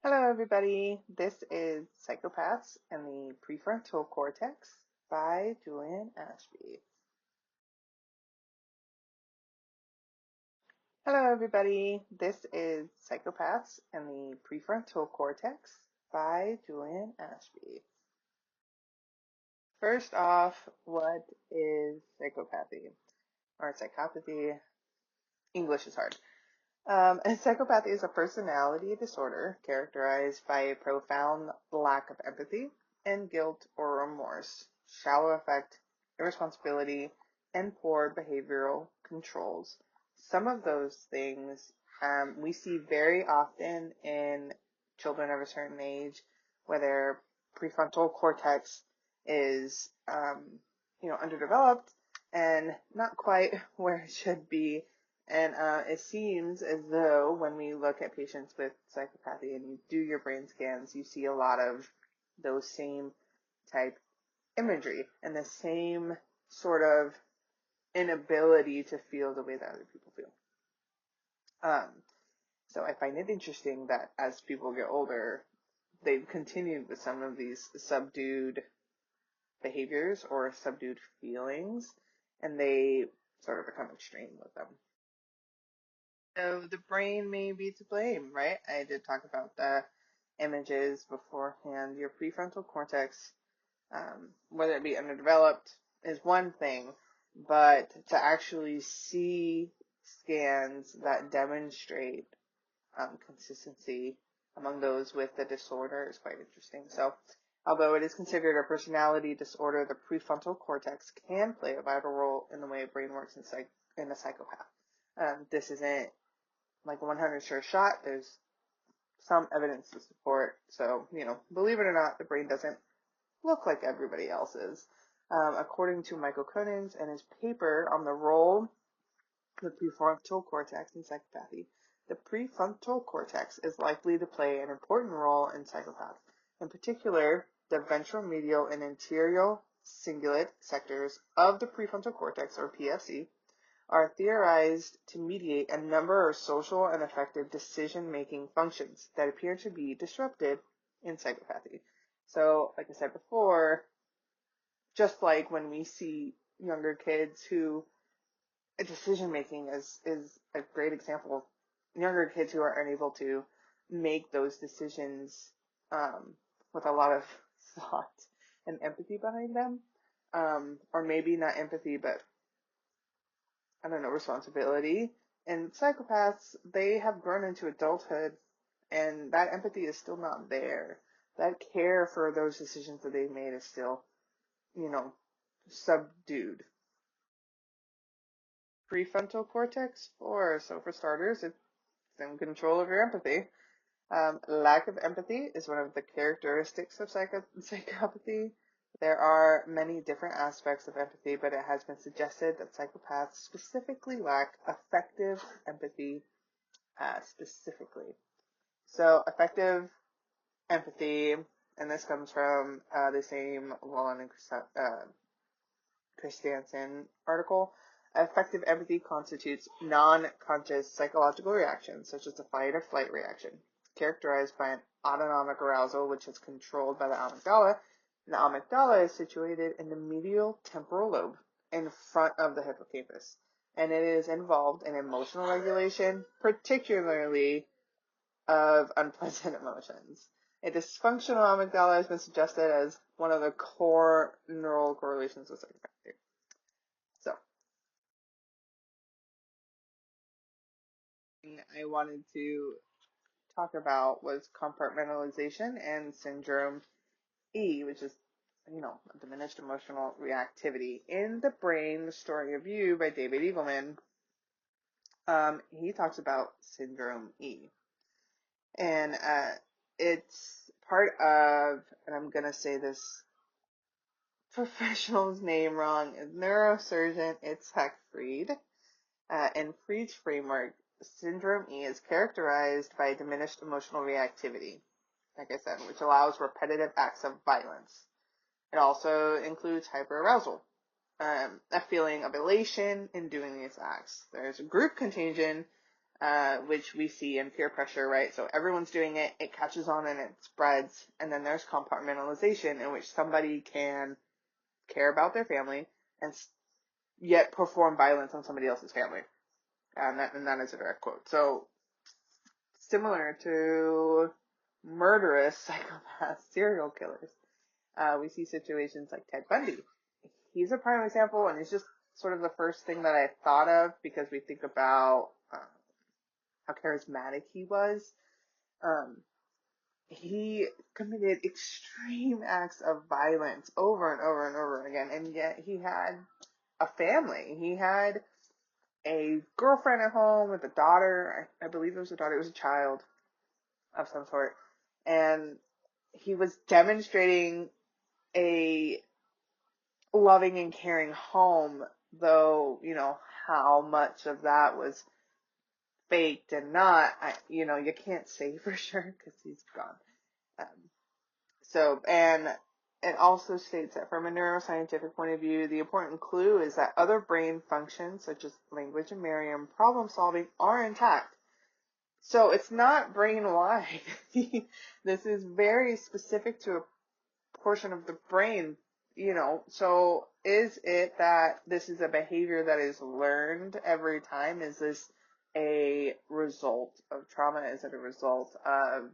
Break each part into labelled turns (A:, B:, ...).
A: Hello, everybody. This is Psychopaths and the Prefrontal Cortex by Julian Ashby. Hello, everybody. This is Psychopaths and the Prefrontal Cortex by Julian Ashby. First off, what is psychopathy? Or psychopathy? English is hard. And psychopathy is a personality disorder characterized by a profound lack of empathy and guilt or remorse, shallow affect, irresponsibility, and poor behavioral controls. Some of those things we see very often in children of a certain age, where their prefrontal cortex is, underdeveloped and not quite where it should be, and it seems as though when we look at patients with psychopathy and you do your brain scans, you see a lot of those same type imagery and the same sort of inability to feel the way that other people feel. So I find it interesting that as people get older, they've continued with some of these subdued behaviors or subdued feelings, and they sort of become extreme with them. So the brain may be to blame, right? I did talk about the images beforehand. Your prefrontal cortex, whether it be underdeveloped, is one thing, but to actually see scans that demonstrate consistency among those with the disorder is quite interesting. So, although it is considered a personality disorder, the prefrontal cortex can play a vital role in the way a brain works in a psychopath. This isn't like a 100 sure shot. There's some evidence to support. So, believe it or not, the brain doesn't look like everybody else's. According to Michael Konins and his paper on the role of the prefrontal cortex in psychopathy, the prefrontal cortex is likely to play an important role in psychopaths. In particular, the ventromedial and anterior cingulate sectors of the prefrontal cortex, or PFC, are theorized to mediate a number of social and affective decision-making functions that appear to be disrupted in psychopathy. So, like I said before, just like when we see younger kids who decision-making is a great example of younger kids who are unable to make those decisions with a lot of thought and empathy behind them, or maybe not empathy, but I don't know, responsibility. And psychopaths, they have grown into adulthood, and that empathy is still not there. That care for those decisions that they've made is still, you know, subdued. Prefrontal cortex 4. So for starters, it's in control of your empathy. Lack of empathy is one of the characteristics of psychopathy. There are many different aspects of empathy, but it has been suggested that psychopaths specifically lack effective empathy specifically. So effective empathy, and this comes from the same Wallen and Christensen article. Effective empathy constitutes non-conscious psychological reactions, such as the fight or flight reaction, characterized by an autonomic arousal which is controlled by the amygdala. The amygdala is situated in the medial temporal lobe in front of the hippocampus, and it is involved in emotional regulation, particularly of unpleasant emotions. A dysfunctional amygdala has been suggested as one of the core neural correlations with psychopathy. So, I wanted to talk about was compartmentalization and syndrome E, which is, diminished emotional reactivity. In The Brain, The Story of You by David Eagleman, he talks about syndrome E. And it's part of, and I'm going to say this professional's name wrong, is neurosurgeon Itzhak Fried. In Fried's framework, syndrome E is characterized by diminished emotional reactivity, like I said, which allows repetitive acts of violence. It also includes hyperarousal, a feeling of elation in doing these acts. There's a group contagion, which we see in peer pressure, right? So everyone's doing it, it catches on and it spreads, and then there's compartmentalization in which somebody can care about their family and yet perform violence on somebody else's family. And that is a direct quote. So similar to murderous psychopaths, serial killers, we see situations like Ted Bundy. He's a prime example, and it's just sort of the first thing that I thought of because we think about how charismatic he was. Um, he committed extreme acts of violence over and over and over again, and yet he had a family. He had a girlfriend at home with a daughter. I believe it was a daughter. It was a child of some sort. And he was demonstrating a loving and caring home, though, how much of that was faked and not, you can't say for sure because he's gone. Um, and it also states that from a neuroscientific point of view, the important clue is that other brain functions, such as language and memory and problem solving, are intact. So it's not brain wide. This is very specific to a portion of the brain, So is it that this is a behavior that is learned every time? Is this a result of trauma? Is it a result of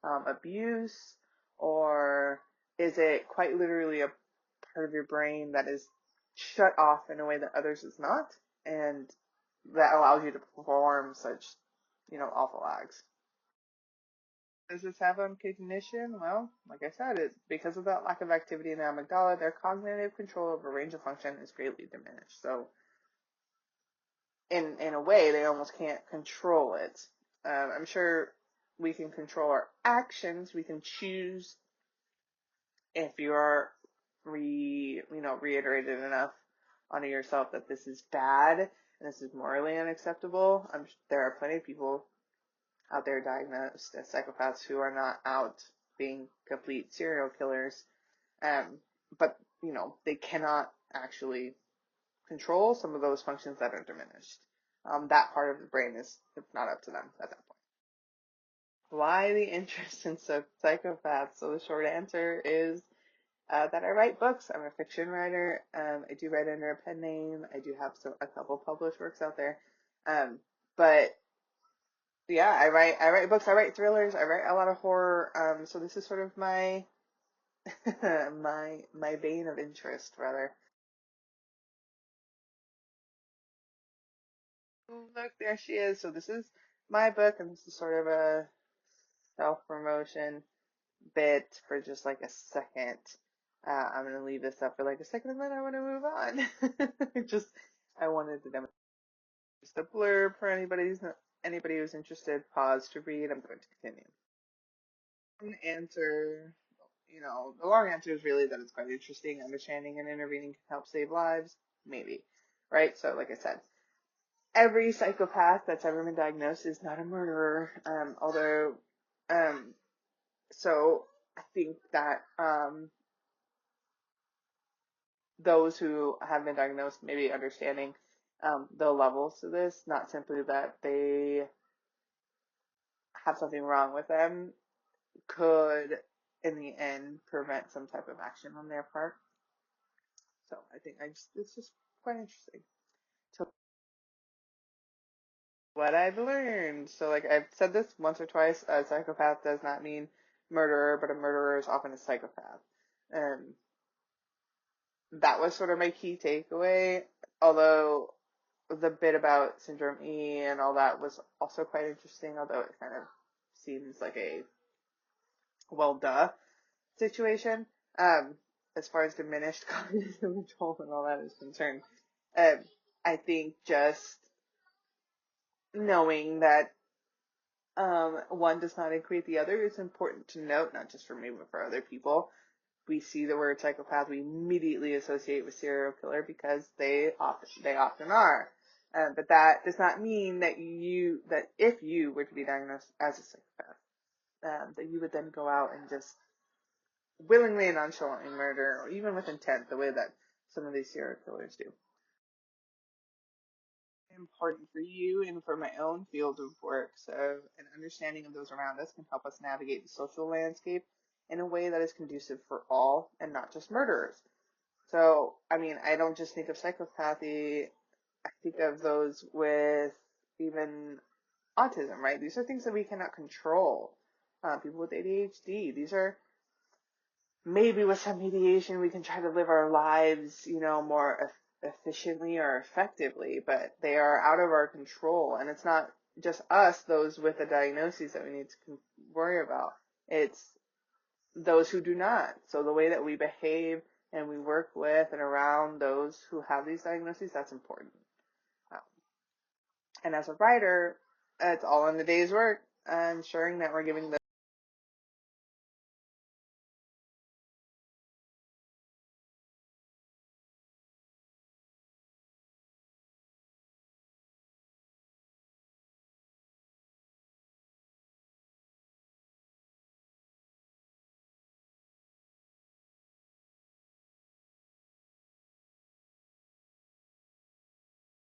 A: abuse? Or is it quite literally a part of your brain that is shut off in a way that others is not? And that allows you to perform such, awful acts. Does this have on cognition? Well, like I said, because of that lack of activity in the amygdala, their cognitive control over range of function is greatly diminished. So, in a way, they almost can't control it. I'm sure we can control our actions. We can choose if you are reiterated enough onto yourself that this is bad and this is morally unacceptable. There are plenty of people out there diagnosed as psychopaths who are not out being complete serial killers. But, they cannot actually control some of those functions that are diminished. That part of the brain is not up to them at that point. Why the interest in psychopaths? So the short answer is that I write books. I'm a fiction writer. I do write under a pen name. I do have a couple published works out there. But yeah, I write books. I write thrillers. I write a lot of horror. So this is sort of my my vein of interest, rather. Oh, look, there she is. So this is my book, and this is sort of a self-promotion bit for just like a second. I'm gonna leave this up for like a second, and then I want to move on. Just I wanted to demonstrate just a blurb for anybody who's interested. Pause to read. I'm going to continue. Answer. The long answer is really that it's quite interesting. Understanding and intervening can help save lives. Maybe. Right? So, like I said, every psychopath that's ever been diagnosed is not a murderer. Um, so I think that, those who have been diagnosed maybe understanding, the levels to this, not simply that they have something wrong with them, could, in the end, prevent some type of action on their part. So I think it's just quite interesting. So what I've learned. So like I've said this once or twice, a psychopath does not mean murderer, but a murderer is often a psychopath. And that was sort of my key takeaway. Although the bit about Syndrome E and all that was also quite interesting, although it kind of seems like a well duh situation. Um, as far as diminished cognitive control and all that is concerned. Um, I think just knowing that one does not equate the other is important to note, not just for me, but for other people. We see the word psychopath, we immediately associate with serial killer because they often are. But that does not mean that if you were to be diagnosed as a psychopath, that you would then go out and just willingly and nonchalantly murder, or even with intent, the way that some of these serial killers do. important for you and for my own field of work. So an understanding of those around us can help us navigate the social landscape in a way that is conducive for all and not just murderers. So, I mean, I don't just think of psychopathy, I think of those with even autism, right? These are things that we cannot control. People with ADHD, these are maybe with some mediation we can try to live our lives, more efficiently or effectively, but they are out of our control. And it's not just us, those with the diagnoses, that we need to worry about. It's those who do not. So the way that we behave and we work with and around those who have these diagnoses, that's important. Um, and as a writer, it's all in the day's work, ensuring that we're giving